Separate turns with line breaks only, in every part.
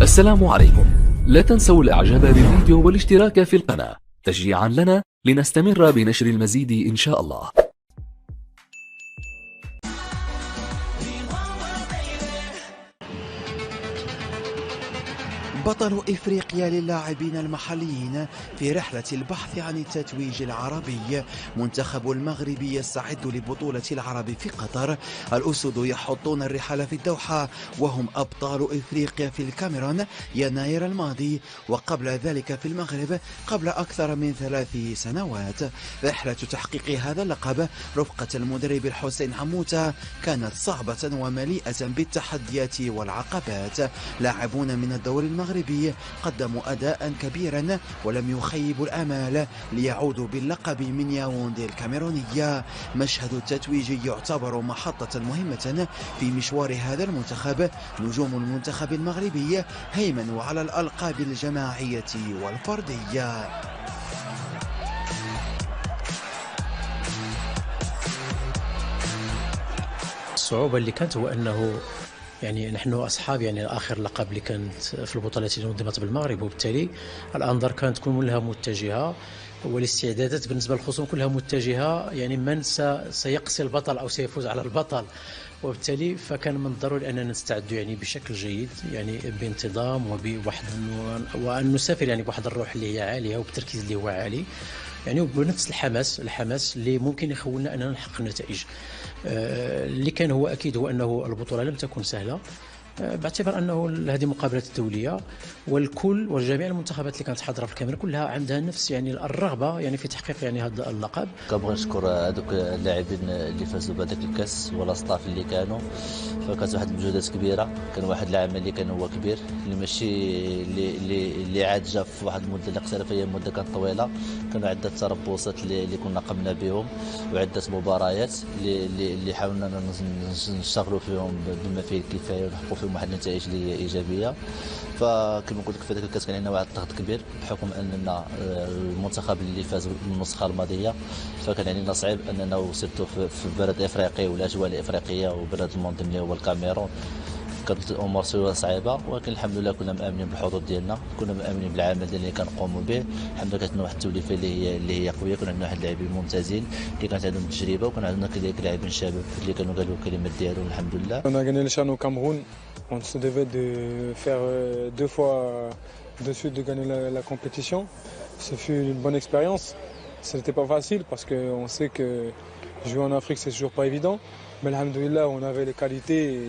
السلام عليكم. لا تنسوا الاعجاب بالفيديو والاشتراك في القناة تشجيعا لنا لنستمر بنشر المزيد إن شاء الله.
بطل إفريقيا للاعبين المحليين في رحلة البحث عن التتويج العربي. منتخب المغربي يستعد لبطولة العرب في قطر. الأسود يحطون الرحال في الدوحة وهم أبطال إفريقيا في الكاميرون يناير الماضي، وقبل ذلك في المغرب قبل أكثر من 3 سنوات. رحلة تحقيق هذا اللقب رفقة المدرب الحسين عموتة كانت صعبة ومليئة بالتحديات والعقبات. لاعبون من الدوري المغربي قدموا أداء كبيرا ولم يخيبوا الآمال ليعودوا باللقب من ياوندي الكاميرونية. مشهد التتويج يعتبر محطة مهمة في مشوار هذا المنتخب. نجوم المنتخب المغربي هيمنوا على الألقاب الجماعية والفردية.
الصعوبة اللي كانت هو أنه نحن أصحاب آخر لقب اللي كانت في البطولات اللي نظمت بالمغرب، وبالتالي الأنظار كانت كلها متجهة والاستعدادات بالنسبة للخصوم كلها متجهة من سيقصي البطل أو سيفوز على البطل، وبالتالي فكان من الضروري أننا نستعد بشكل جيد بانتظام وأن نسافر بواحد الروح اللي هي عالية وبتركيز اللي هو عالي وبنفس الحماس اللي ممكن يخولنا أننا نحقق نتائج. اللي كان هو أكيد هو أنه البطولة لم تكن سهلة، باعتبار أنه هذه مقابلات دولية والكل وجميع المنتخبات اللي كانت حاضرة في الكاميرون كلها عندها نفس الرغبة في تحقيق هذا اللقب.
كنبغي نشكر هذوك اللاعبين اللي فازوا بهذاك الكاس والاصطاف اللي كانوا، فكانت واحد المجهودات كبيره. كان واحد العمل اللي كان هو كبير اللي ماشي اللي عاد جا في واحد المده اللي قصيره، فهي مده كانت طويله. كانوا عده تربصات اللي كنا قمنا بهم وعده مباريات اللي حاولنا نشتغلوا فيهم بما فيه الكفايه ونحققوا فيهم واحد النتائج اللي هي ايجابيه. فكما قلت لك في هذاك الكاس كان عندنا واحد الضغط كبير بحكم اننا المنتخب اللي فاز بالنسخه الماضيه، فكان علينا صعيب اننا وصلتوا في بلد افريقي والاجواء الافريقيه وبلد المنظم اللي هو الكاميرون. كانت الامور شويه صعيبه، ولكن الحمد لله كنا مامنين بالحظوظ ديالنا، كنا مامنين بالعمل اللي كنقوموا به. الحمد لله كانت عندنا واحد التوليفه اللي هي قويه. كنا عندنا واحد اللاعبين ممتازين اللي كانت عندهم تجربه، وكان عندنا كذلك لاعبين شباب اللي كانوا قالوا الكلمات ديالهم. الحمد لله.
On a gagné le Chan au Cameroun. On se devait de faire 2 fois de suite de gagner la compétition. Ce fut une bonne expérience. Ce n'était pas facile parce qu'on sait que jouer en Afrique c'est toujours pas évident. Mais alhamdoulilah, on avait les qualités et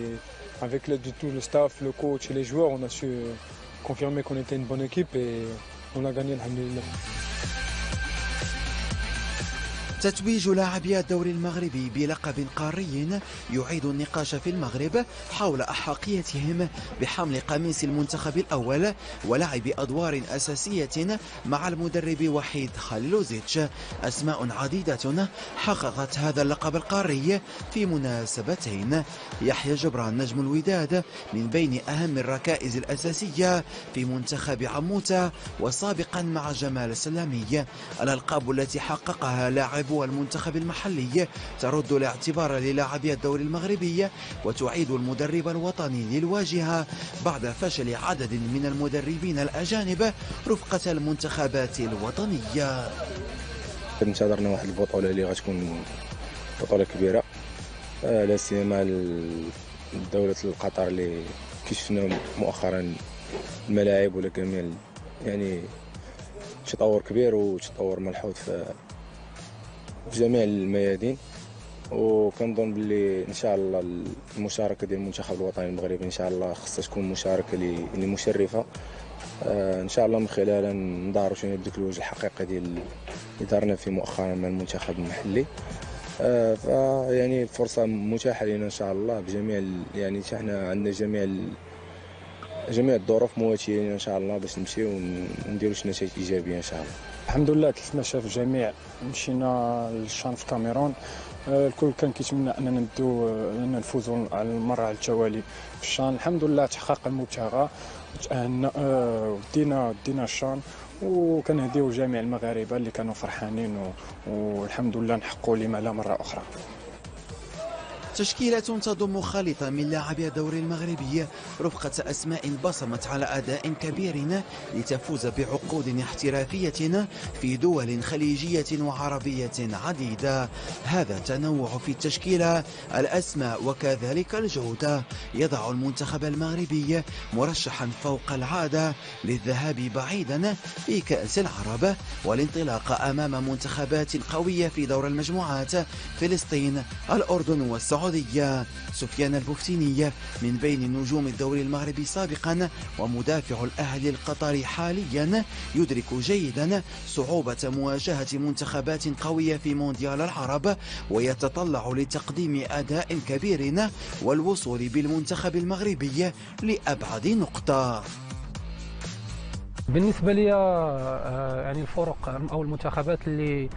avec l'aide de tout le staff, le coach et les joueurs, on a su confirmer qu'on était une bonne équipe et on a gagné alhamdoulilah.
تتويج لاعبي الدوري المغربي بلقب قاري يعيد النقاش في المغرب حول أحقيتهم بحمل قميص المنتخب الأول ولعب أدوار أساسية مع المدرب وحيد خليلوزيتش. أسماء عديدة حققت هذا اللقب القاري في مناسبتين. يحيى جبران نجم الوداد من بين أهم الركائز الأساسية في منتخب عموتة، وسابقا مع جمال السلامي. الألقاب التي حققها لاعب والمنتخب المحلي ترد الاعتبار للاعبي الدوري المغربي وتعيد المدرب الوطني للواجهة بعد فشل عدد من المدربين الأجانب رفقة المنتخبات الوطنية.
انتظرنا واحد البطولة اللي غتكون بطولة كبيرة، لا سيما دولة قطر اللي كشفنا مؤخرا الملاعب ولا جميع تطور كبير وتطور ملحوظ في جميع الميادين. وكنظن باللي ان شاء الله المشاركه ديال المنتخب الوطني المغربي ان شاء الله خصها تكون مشاركه اللي مشرفه ان شاء الله، من خلالها نظهروا شنو بديك الوجه الحقيقي ديال اللي دارنا فيه مؤخرا مع المنتخب المحلي. فرصه متاحه لنا ان شاء الله بجميع حنا عندنا جميع الظروف مواتيه لنا ان شاء الله باش نمشيو ونديروا شي نتائج ايجابيه ان شاء الله.
الحمد لله تلفنا شاف الجميع، مشينا للشان في الكاميرون. الكل كان كيتمنى اننا نفوزوا على المره على التوالي في الشان. الحمد لله تحقق المبتغى وتأهلنا ودينا الشان، وكنهديو جميع المغاربه اللي كانوا فرحانين والحمد لله نحققوا لما لا مره اخرى.
تشكيلة تضم خليطة من لاعبي الدوري المغربي رفقة أسماء بصمت على أداء كبير لتفوز بعقود احترافية في دول خليجية وعربية عديدة. هذا التنوع في التشكيلة، الأسماء وكذلك الجودة، يضع المنتخب المغربي مرشحا فوق العادة للذهاب بعيدا في كأس العرب والانطلاق أمام منتخبات قوية في دور المجموعات: فلسطين، الأردن والسعودية. سفيان البفتيني من بين نجوم الدوري المغربي سابقا ومدافع الأهلي القطري حاليا يدرك جيدا صعوبة مواجهة منتخبات قوية في مونديال العرب، ويتطلع لتقديم أداء كبير والوصول بالمنتخب المغربي لأبعد نقطة.
بالنسبة لي يعني الفرق أو المنتخبات اللي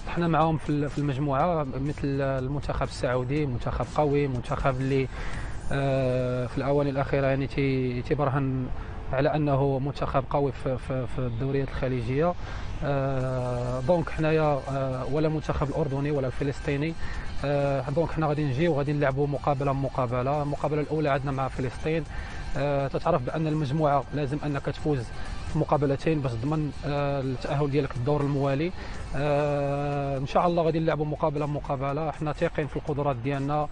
طحنا معهم في المجموعة مثل المنتخب السعودي، منتخب قوي، منتخب اللي في الآونة الأخيرة يعني تبرهن على أنه منتخب قوي في الدوريات الخليجية. دونك حنايا ولا المنتخب الأردني ولا الفلسطيني، دونك حنا غادي نجيو وغادي نلعبوا مقابلة. المقابلة الأولى عندنا مع فلسطين. تتعرف بأن المجموعة لازم أنك تفوز في مقابلتين باش تضمن التأهل ديالك للدور الموالي. ان شاء الله غادي نلعبوا مقابله. احنا ثاقين في القدرات ديالنا.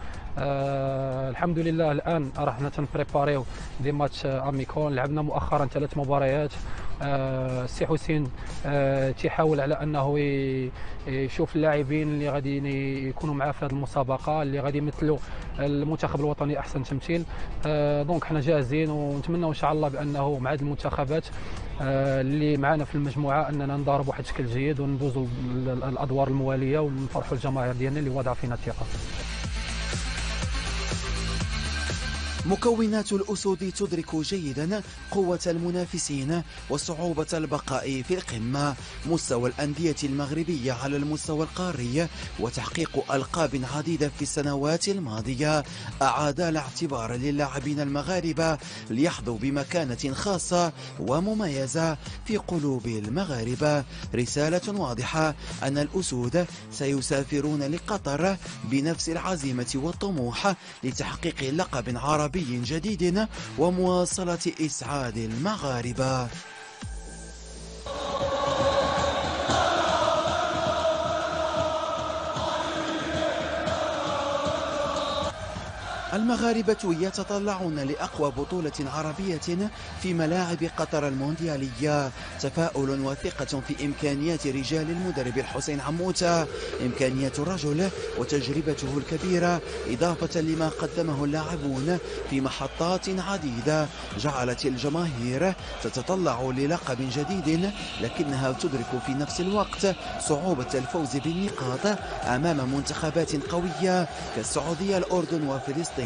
الحمد لله الان راحنا تنبريباريو دي ماتش اميكون. لعبنا مؤخرا 3 مباريات. السي حسين تيحاول على انه يشوف اللاعبين اللي غادي يكونوا معاه في هذه المسابقه، اللي غادي يمثلوا المنتخب الوطني احسن تمثيل. دونك حنا جاهزين ونتمنى ان شاء الله بانه مع هذه المنتخبات اللي معنا في المجموعه اننا نضاربوا واحد الشكل جيد وندوزوا الادوار المواليه ونفرحوا الجماهير ديالنا اللي واضعه فينا الثقه.
مكونات الأسود تدرك جيدا قوة المنافسين وصعوبة البقاء في القمة. مستوى الأندية المغربية على المستوى القاري وتحقيق ألقاب عديدة في السنوات الماضية أعاد الاعتبار للاعبين المغاربة ليحظوا بمكانة خاصة ومميزة في قلوب المغاربة. رسالة واضحة أن الأسود سيسافرون لقطر بنفس العزيمة والطموح لتحقيق لقب عربي جديد ومواصلة إسعاد المغاربة. المغاربة يتطلعون لأقوى بطولة عربية في ملاعب قطر المونديالية. تفاؤل وثقة في إمكانيات رجال المدرب الحسين عموتة، إمكانيات الرجل وتجربته الكبيرة إضافة لما قدمه اللاعبون في محطات عديدة جعلت الجماهير تتطلع للقب جديد، لكنها تدرك في نفس الوقت صعوبة الفوز بالنقاط أمام منتخبات قوية كالسعودية، الأردن وفلسطين.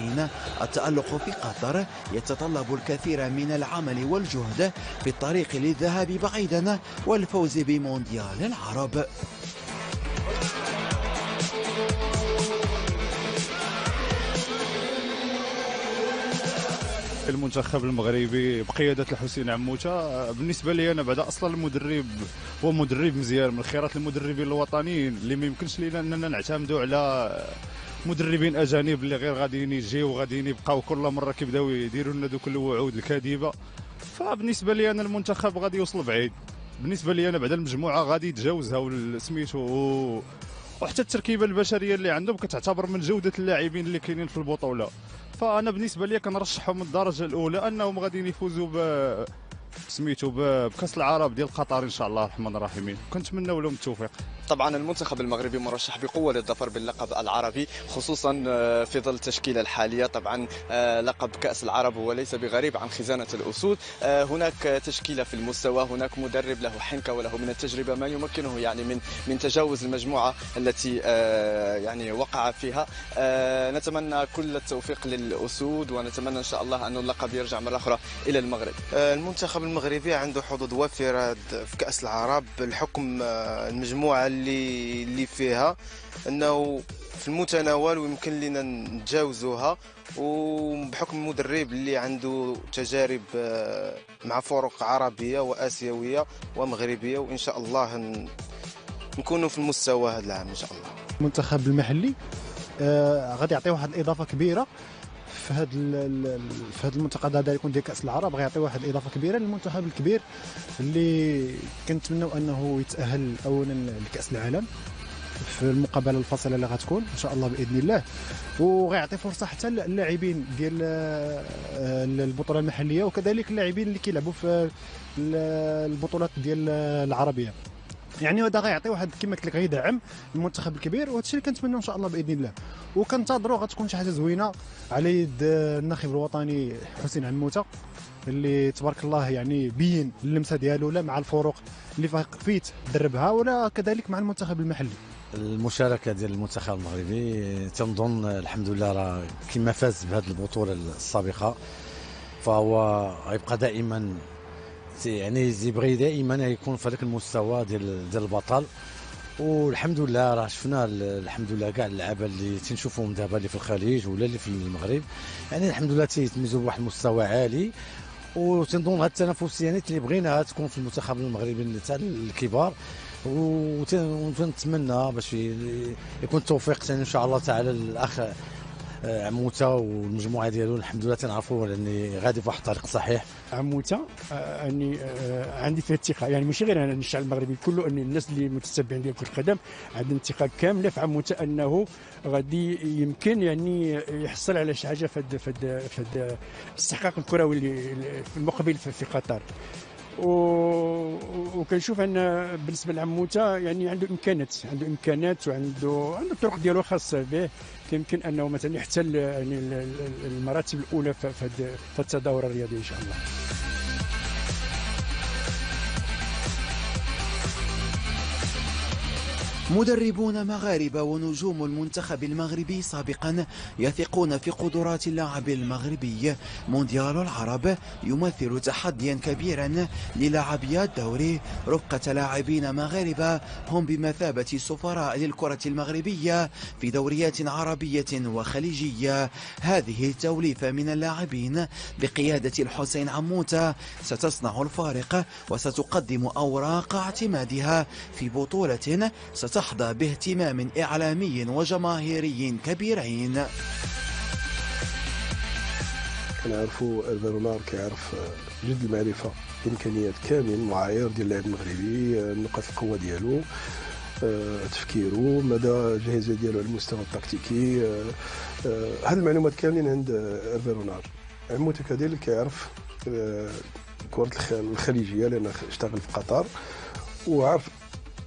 التألق في قطر يتطلب الكثير من العمل والجهد في الطريق للذهاب بعيدا والفوز بمونديال العرب.
المنتخب المغربي بقيادة الحسين عموتة، بالنسبة لي أنا بعد أصلا المدرب هو مدرب مزيان من خيرات المدربين الوطنيين اللي ما يمكنش لينا أننا نعتمدوا على مدربين اجانب اللي غير غاديين يجيو وغاديين يبقاو كل مره كيبداو يديروا لنا دوك الوعود الكاذبه. فبالنسبه لي انا المنتخب غادي يوصل بعيد. بالنسبه لي انا بعد المجموعه غادي يتجاوزها سميتو، وحتى التركيبه البشريه اللي عندهم كتعتبر من جوده اللاعبين اللي كاينين في البطوله. فانا بالنسبه لي كنرشحهم من الدرجه الاولى انهم غاديين يفوزوا بكاس العرب ديال قطر ان شاء الله الرحمن الرحيم. كنتمنوا لهم التوفيق.
طبعا المنتخب المغربي مرشح بقوه للظفر باللقب العربي، خصوصا في ظل التشكيله الحاليه. طبعا لقب كاس العرب هو ليس بغريب عن خزانه الاسود. هناك تشكيله في المستوى، هناك مدرب له حنكه وله من التجربه ما يمكنه يعني من تجاوز المجموعه التي يعني وقع فيها. نتمنى كل التوفيق للاسود ونتمنى ان شاء الله ان اللقب يرجع مره اخرى الى المغرب.
المنتخب المغربي عنده حظوظ وافره في كاس العرب الحكم المجموعه اللي فيها انه في المتناول ويمكن لنا نتجاوزوها، وبحكم المدرب اللي عنده تجارب مع فرق عربيه واسيويه ومغربيه، وان شاء الله نكونوا في المستوى هذا العام ان شاء الله.
المنتخب المحلي غادي يعطي واحد الاضافه كبيره في هذا المنتخب هذا يكون ديال كاس العرب، غيعطي واحد الاضافه كبيره للمنتخب الكبير اللي كنتمنوا انه يتاهل اولا لكاس العالم في المقابله الفاصله اللي غتكون ان شاء الله باذن الله، وغيعطي فرصه حتى للاعبين ديال البطوله المحليه وكذلك اللاعبين اللي كيلعبوا في البطولات ديال العربيه. يعني هذا غيعطي واحد كما قلت لك غيدعم المنتخب الكبير، وهذا الشيء اللي كنتمنوا ان شاء الله باذن الله، وكنتظروا غتكون شي حاجه زوينه على يد الناخب الوطني حسين عموته اللي تبارك الله يعني بين اللمسه ديالو لا مع الفرق اللي فيت دربها ولا كذلك مع المنتخب المحلي.
المشاركه ديال المنتخب المغربي تنظن الحمد لله راه كما فاز بهذه البطوله السابقه فهو غيبقى دائما يعني يبغي دائما يكون في هذاك المستوى ديال البطل، والحمد لله راه شفنا الحمد لله كاع اللعابه اللي تنشوفوهم دابا اللي في الخليج ولا اللي في المغرب يعني الحمد لله تيتميزوا بواحد المستوى عالي، وتنظن هذه التنافسيه اللي بغيناها تكون في المنتخب المغربي تاع الكبار، ونتمنى باش يكون التوفيق ان شاء الله تعالى الاخ عموته والمجموعه ديالو الحمد لله تنعرفوا اني غادي في واحد الطريق صحيح.
عموته اني عندي فيه الثقه، يعني ماشي غير انا الشعب المغربي كله، ان الناس اللي متتبعين ديال كره القدم عندنا ثقه كامله في عموته انه غادي يمكن يعني يحصل على شي حاجه في الاستحقاق الكروي اللي في المقبل في قطر. وكنشوف ان بالنسبه لعموته يعني عنده امكانات وعنده الطرق ديالو خاصه به، يمكن انه مثلا يحتل يعني المراتب الاولى في التداول الرياضي ان شاء الله.
مدربون مغاربة ونجوم المنتخب المغربي سابقا يثقون في قدرات اللاعب المغربي. مونديال العرب يمثل تحديا كبيرا للاعبي الدوري. رفقة لاعبين مغاربة هم بمثابة سفراء للكرة المغربية في دوريات عربية وخليجية. هذه التوليفة من اللاعبين بقيادة الحسين عموتة ستصنع الفارق وستقدم أوراق اعتمادها في بطولة ستحظى باهتمام إعلامي وجماهيري كبيرين.
كنعرفوا إيرفي رونار كيعرف جد المعرفة إمكانيات كامل المعايير ديال اللاعب المغربي، نقاط القوة ديالو، تفكيره، مدى الجاهزية ديالو على المستوى التكتيكي، هذه المعلومات كاملين عند إيرفي رونار. عموته كذلك كيعرف الكرة الخليجية لأنه اشتغل في قطر وعرف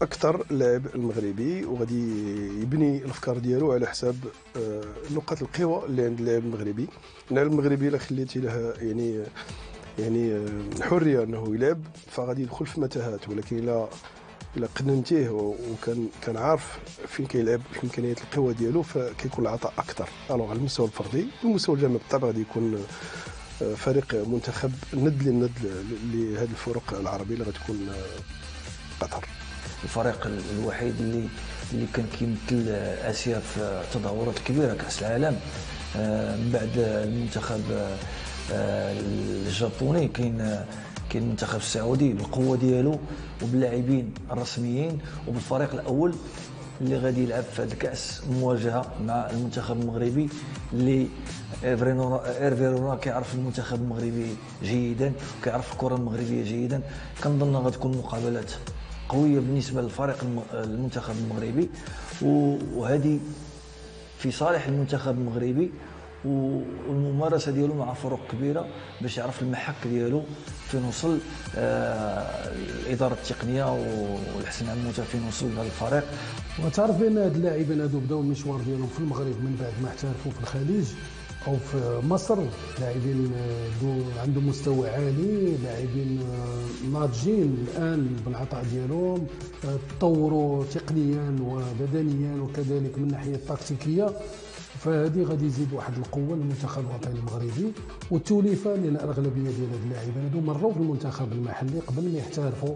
اكثر اللاعب المغربي، وغادي يبني الافكار ديالو على حساب نقاط القوه اللي عند اللاعب المغربي. اللاعب المغربي الا خليتي له يعني حريه انه يلعب فغادي يدخل في متاهات، ولكن الا قننتيه وكان عارف فين كيلعب في امكانيات القوه ديالو فكيكون العطاء اكثر. الوغ على المستوى الفردي والمستوى الجماعي بالطبع غادي يكون فريق منتخب ند لهذه الفرق العربيه اللي غتكون قطر.
الفريق الوحيد اللي كان كيمثل اسيا في التظاهرات الكبيره كاس العالم من بعد المنتخب الجابوني. كاين المنتخب السعودي بالقوه ديالو وباللاعبين الرسميين وبالفريق الاول اللي غادي يلعب في هذا الكاس مواجهه مع المنتخب المغربي اللي إيرفي رونار كيعرف المنتخب المغربي جيدا وكيعرف الكره المغربيه جيدا. كنظن غتكون مقابلات قويه بالنسبه للفريق المنتخب المغربي، وهذه في صالح المنتخب المغربي والممارسه ديالو مع فرق كبيره باش يعرف المحك ديالو فين وصل الاداره التقنيه والحسن عموته فين وصل لهذا الفريق.
وتعرف بان هاد اللاعبين هادو بداو المشوار ديالهم في المغرب من بعد ما احترفوا في الخليج او في مصر، لاعبين عندهم مستوى عالي، لاعبين ناضجين الان بالعطاء ديالهم، تطوروا تقنيا وبدنيا وكذلك من الناحيه التكتيكيه، فهذه غادي يزيد واحد القوه للمنتخب الوطني المغربي والتوليفه، لان الاغلبيه ديال هاد اللاعبين هادو مروا في المنتخب المحلي قبل ما يحترفوا.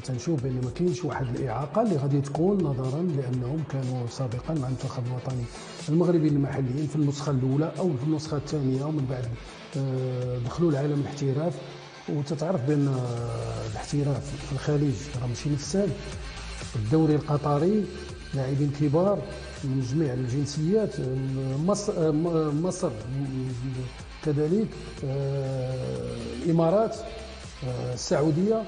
تنشوف بان ما كاينش واحد الاعاقه اللي غادي تكون نظرا لانهم كانوا سابقا مع المنتخب الوطني المغربي المحليين في النسخه الاولى او في النسخه الثانيه، ومن بعد دخلوا لعالم الاحتراف. وتتعرف بان الاحتراف في الخليج راه ماشي نفسان. الدوري القطري لاعبين كبار من جميع الجنسيات. مصر كذلك، الإمارات، السعودية،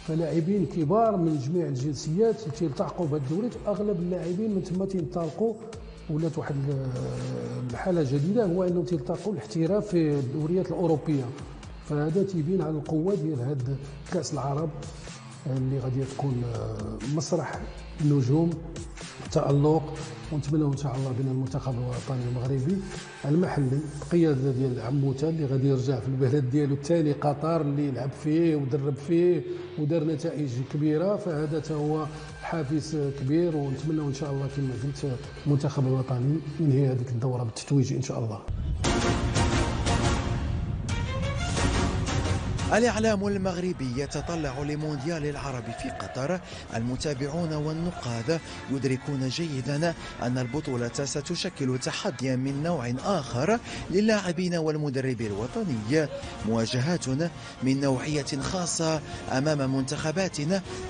فلاعبين كبار من جميع الجنسيات تلتحقوا بهذا الدوري. اغلب اللاعبين من تما تنطلقوا، ولات واحد الحاله جديده هو انهم تلتقوا الاحتراف في الدوريات الاوروبيه. فهذا تيبين على القوه ديال هذا كاس العرب اللي غادي تكون مسرح النجوم، تألق. ونتمنوا ان شاء الله بان المنتخب الوطني المغربي المحلي بقياده ديال عموته اللي غادي يرجع في البلد ديالو الثاني قطر، اللي لعب فيه ودرب فيه ودار نتائج كبيره، فهذا هو حافز كبير. ونتمنوا ان شاء الله كما قلت المنتخب الوطني ينهي هذيك الدوره بالتتويج ان شاء الله.
الإعلام المغربي يتطلع لمونديال العرب في قطر. المتابعون والنقاد يدركون جيدا أن البطولة ستشكل تحديا من نوع آخر للاعبين والمدرب الوطني. مواجهات من نوعية خاصة أمام منتخبات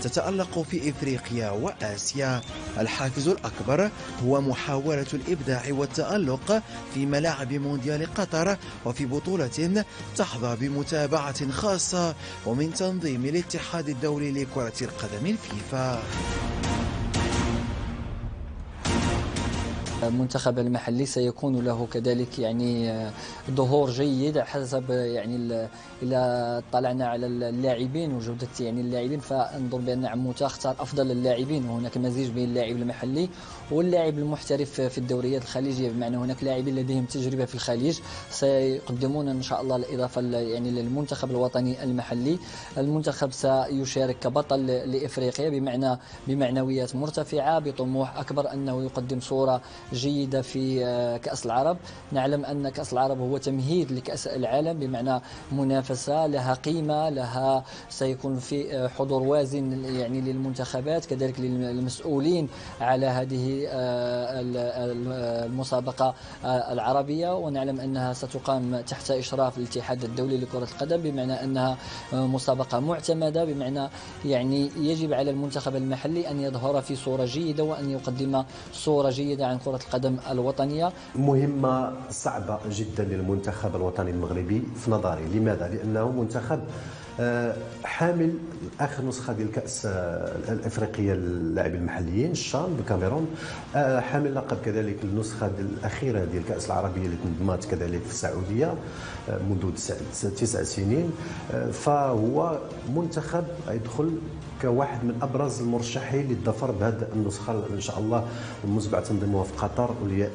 تتألق في إفريقيا وآسيا. الحافز الأكبر هو محاولة الإبداع والتألق في ملاعب مونديال قطر، وفي بطولة تحظى بمتابعة خاصة ومن تنظيم الاتحاد الدولي لكرة القدم الفيفا.
المنتخب المحلي سيكون له كذلك ظهور جيد حسب إذا طلعنا على اللاعبين وجودة اللاعبين، فانظر بأن عموته اختار أفضل اللاعبين، وهناك مزيج بين اللاعب المحلي واللاعب المحترف في الدوريات الخليجية، بمعنى هناك لاعبين لديهم تجربة في الخليج سيقدمون إن شاء الله الإضافة للمنتخب الوطني المحلي. المنتخب سيشارك كبطل لإفريقيا بمعنويات مرتفعة، بطموح أكبر أنه يقدم صورة جيدة في كأس العرب. نعلم أن كأس العرب هو تمهيد لكأس العالم، بمعنى منافسة لها قيمة، لها سيكون في حضور وازن للمنتخبات، كذلك للمسؤولين على هذه المسابقة العربية. ونعلم أنها ستقام تحت إشراف الاتحاد الدولي لكرة القدم، بمعنى أنها مسابقة معتمدة، بمعنى يجب على المنتخب المحلي أن يظهر في صورة جيدة وأن يقدم صورة جيدة عن كرة القدم الوطنية.
مهمة صعبة جدا للمنتخب الوطني المغربي في نظري. لماذا؟ لأنه منتخب حامل اخر نسخه ديال كاس الافريقيه للاعبين المحليين الشان بالكاميرون، حامل لقب كذلك النسخه الاخيره ديال كاس العربيه اللي تنظمات كذلك في السعوديه منذ 9 سنين. فهو منتخب يدخل كواحد من ابرز المرشحين للظفر بهذه النسخه ان شاء الله المسبع تنظيمها في قطر، واللي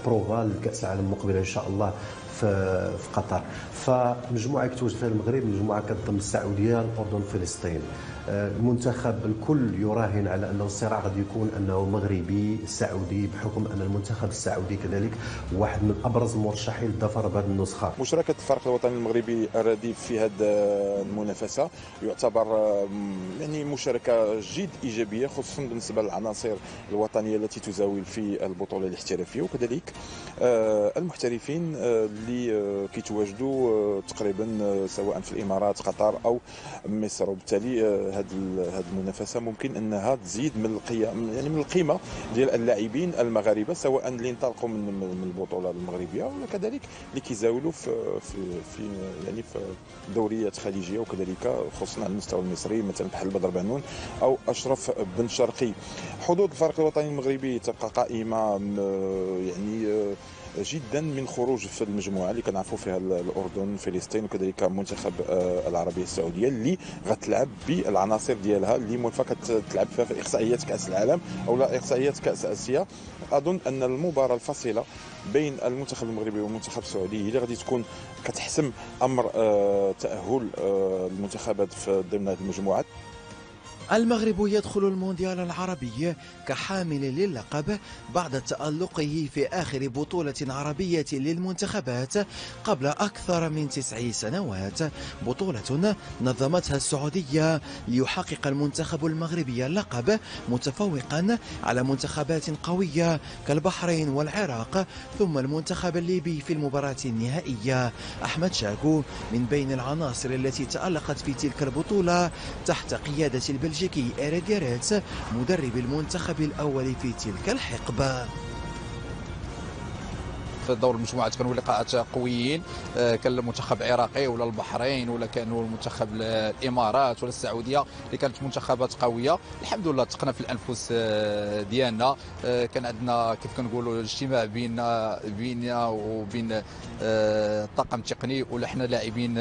بروفا لكاس العالم المقبله ان شاء الله في قطر. فمجموعه كتواجد فيها المغرب، مجموعه كتضم السعوديه، الاردن، فلسطين. المنتخب الكل يراهن على انه الصراع غادي يكون انه مغربي سعودي، بحكم ان المنتخب السعودي كذلك واحد من ابرز المرشحين للظفر بهذه النسخه.
مشاركه الفريق الوطني المغربي الرديف في هذه المنافسه يعتبر مشاركه جد ايجابيه، خصوصا بالنسبه للعناصر الوطنيه التي تزاول في البطوله الاحترافيه، وكذلك المحترفين اللي كيتواجدوا تقريبا سواء في الامارات، قطر او مصر. وبالتالي هذه المنافسه ممكن انها تزيد من القيمه ديال اللاعبين المغاربه، سواء اللي انطلقوا من البطوله المغربيه ولا كذلك اللي كيزاولوا في دوريات خليجيه، وكذلك خصوصا على المستوى المصري مثلا بحال بدر بنون او اشرف بن شرقي. حظوظ الفريق الوطني المغربي تبقى قائمه جدا من خروج في المجموعه اللي كنعرفوا فيها الاردن، فلسطين، وكذلك منتخب العربيه السعوديه اللي غتلعب بالعناصر ديالها اللي موفقه تلعب فيها في احصائيات كاس العالم او لا احصائيات كاس اسيا. اظن ان المباراه الفاصله بين المنتخب المغربي والمنتخب السعودي هي اللي غادي تكون كتحسم امر تاهل المنتخبات ضمن هذه المجموعات.
المغرب يدخل المونديال العربي كحامل للقب بعد تألقه في آخر بطولة عربية للمنتخبات قبل أكثر من 9 سنوات، بطولة نظمتها السعودية ليحقق المنتخب المغربي اللقب متفوقا على منتخبات قوية كالبحرين والعراق ثم المنتخب الليبي في المباراة النهائية. أحمد شاكو من بين العناصر التي تألقت في تلك البطولة تحت قيادة البلجيكي البلجيكي إيريك غيريتس مدرب المنتخب الأول في تلك الحقبة.
في دور المجموعات كانوا لقاءات قويين، كان المنتخب العراقي ولا البحرين ولا كانوا المنتخب الامارات ولا السعوديه اللي كانت منتخبات قويه. الحمد لله تقنا في الانفس ديالنا، كان عندنا كيف كنقولوا اجتماع بيننا وبين الطاقم التقني ولا حنا لاعبين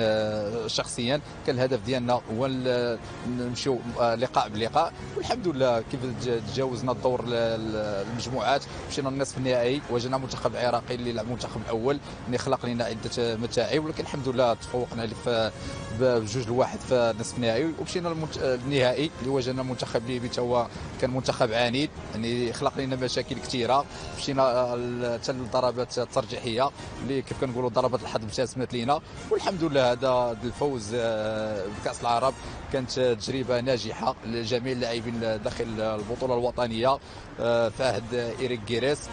شخصيا. كان الهدف ديالنا هو نمشيو لقاء بلقاء، والحمد لله كيف تجاوزنا الدور المجموعات مشينا للنصف النهائي، واجهنا المنتخب العراقي اللي لعب المنتخب الاول اللي خلق لنا عده متاعب، ولكن الحمد لله تفوقنا عليه بجوج لواحد في النصف النهائي، ومشينا للنهائي اللي واجهنا المنتخب الليبي حتى هو كان منتخب عنيد يعني خلق لنا مشاكل كثيره. مشينا حتى للضربات الترجيحيه اللي كيف كنقولوا ضربات الحظ ابتسمت لينا، والحمد لله هذا الفوز بكاس العرب كانت تجربه ناجحه لجميع اللاعبين داخل البطوله الوطنيه في عهد إيريك غيريتس.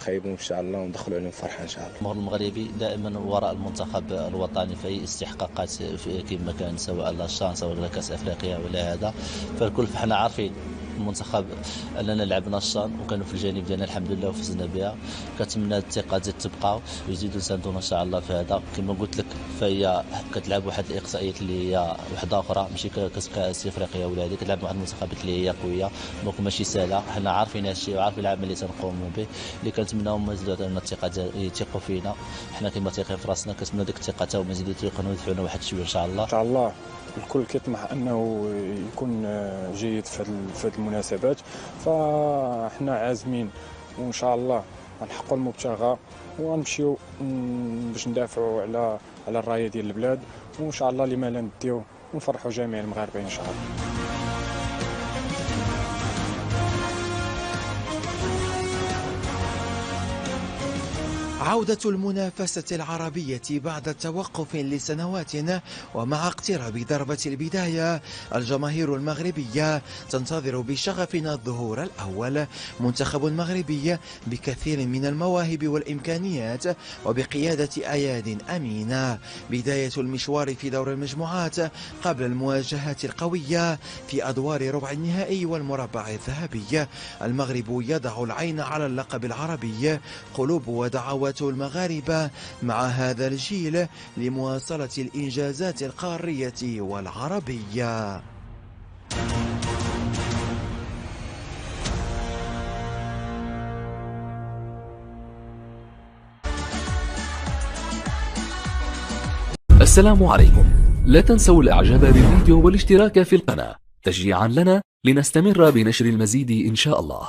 نخيبهم ان شاء الله وندخلوا عليهم فرحه ان شاء الله.
الجمهور المغربي دائما وراء المنتخب الوطني في اي استحقاقات كما كان سواء على الشان سواء على كاس افريقيا ولا هذا، فالكل فحنا عارفين المنتخب اننا لعبنا الشان وكانوا في الجانب ديالنا الحمد لله وفزنا بها. كنتمنى الثقه تزيد تبقى ويزيدوا يساندونا ان شاء الله في هذا. كما قلت لك فهي كتلعب واحد الاقصائيات اللي هي وحده اخرى ماشي كاس افريقيا ولا هذه، كتلعب واحد المنتخبات اللي هي قويه دونك ماشي سهله. حنا عارفين هذا الشيء وعارفين العمل اللي تنقوموا به، اللي كنتمناهم يزيدوا يعطيونا الثقه يثقوا فينا. حنا كما تيقين في راسنا كنتمنى ديك الثقه حتى هما يزيدوا يثقوا ويدفعونا واحد شويه ان شاء الله.
ان شاء الله الكل كيطمح انه يكون جيد في هذه المناسبات، فاحنا عازمين وان شاء الله غنحققوا المبتغى ونمشيو باش ندافعوا على الرايه ديال البلاد، وان شاء الله لما لا نديو ونفرحوا جميع المغاربه ان شاء الله.
عودة المنافسة العربية بعد توقف لسنوات ومع اقتراب ضربة البداية، الجماهير المغربية تنتظر بشغف الظهور الأول. منتخب مغربي بكثير من المواهب والإمكانيات وبقيادة أياد أمينة. بداية المشوار في دور المجموعات قبل المواجهات القوية في أدوار ربع النهائي والمربع الذهبي. المغرب يضع العين على اللقب العربي، قلوب ودعوات قوة المغاربة مع هذا الجيل لمواصلة الإنجازات القارية والعربية.
السلام عليكم. لا تنسوا الاعجاب بالفيديو والاشتراك في القناة تشجيعا لنا لنستمر بنشر المزيد إن شاء الله.